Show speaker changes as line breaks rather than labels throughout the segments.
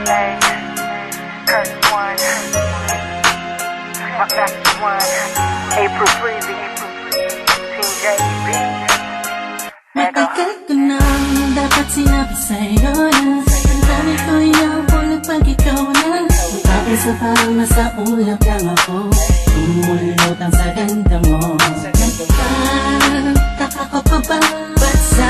Lay, Kurt One, Macassi One, April Breezy, Team JB,
Matagal ko nang dapat sinabi sa'yo na ang dami ko yung pulag pag ikaw na tapos na parang nasa ulap lang ako tumulutang sa ganda mo. Nagtataka ka pa ba? Ba't sa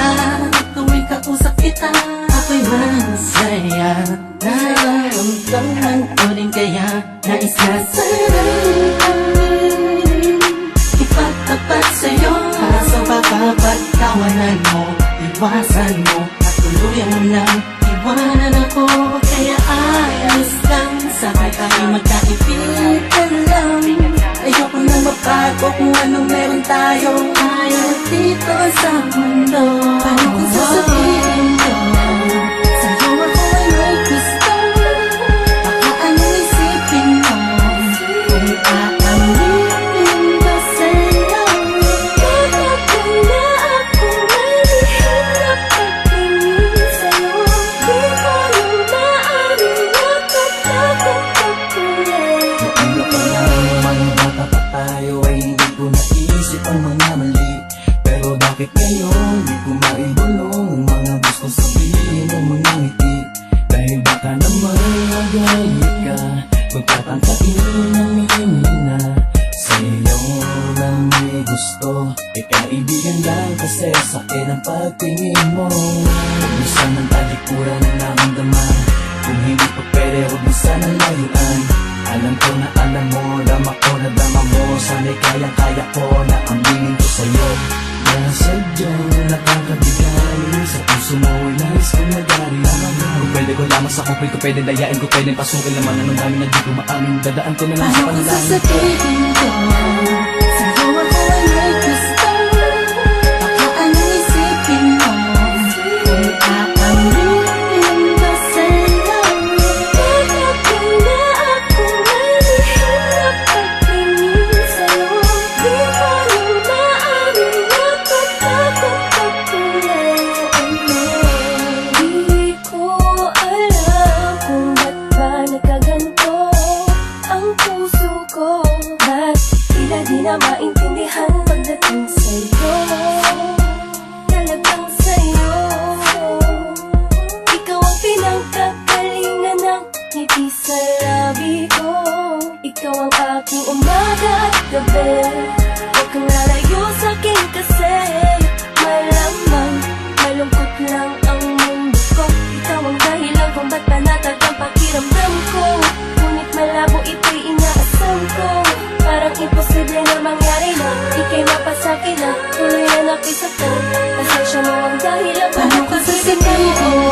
tuwing kausap kita ako'y masaya? Nararamdaman ko rin kaya nais na sa'yo ipagtapat sa'yo, kaso baka pagtawanan mo, iwasan mo at tuluyan mo nang iwanan ako. Kaya ayos lang, sakay tayo magkaibigan lang. Ayoko nang mabago kung anong meron tayo ayaw dito sa mundo. Paano kung sasabihin ko sa'yo ako ay may gusto? Baka anong isipin mo kung aaminin ko sa'yo? Matagal na akong nahihirap pagtingin sa'yo. Di ko yung maaaring natatakot pagkulit.
Ano pa lang, mga bata pa tayo ay hindi ko naisip ang mga mali. Pero bakit ngayon di ko maibulong ang mga gustong sabihin ng mga ngiti? Dahil baka naman magalit ka, magtatangkain ng hihina sa'yo na may gusto. E kaibigan lang kasi sa akin ang pagtingin mo. Minsan ang talikuran ng naramdaman, kung hindi pa pwede huwag mo sanang layuan. Alam ko na alam mo, dama ko na dama mo. Sana'y kayang-kaya ko na aminin ko sa'yo. Dahil sadyang nakakabigay sa puso mo ay nais kong nagari. Kung pwede ko lamang sa kupil ko pwede dayain ko pwede pasukin naman anong dami na di ko maamin. Dadaan ko na lang sa
Paano kung
panalangin.
sasabihin ko sa'yo ako ay may gusto? Baka anong isipin mo kung aaminin ko sa'yo? Matagal na akong nahihirap pagtingin sa'yo. Di ko yung maaaring natatakot pagkulitin mo. Di ko alam kung ba't ba nagkaganto ang puso ko. Ba't tila di na maintindihan pagdating sa'yo? Talagang sa'yo ikaw ang pinagkakalingan ng ngiti sa labi ko. Ikaw ang aking umaga at gabi. Huwag kang lalayo sa'kin kasi malamang malungkot lang ang mundo ko. Ikaw ang dahilan kung ba't panatag ang pakiramdam ko. Ngunit malabo ito'y inaasam ko. Parang imposible na mangyari na ika'y mapasakin na tuloy na napisatan. Pasensya mo ang dahilan. Paano kung sasabihin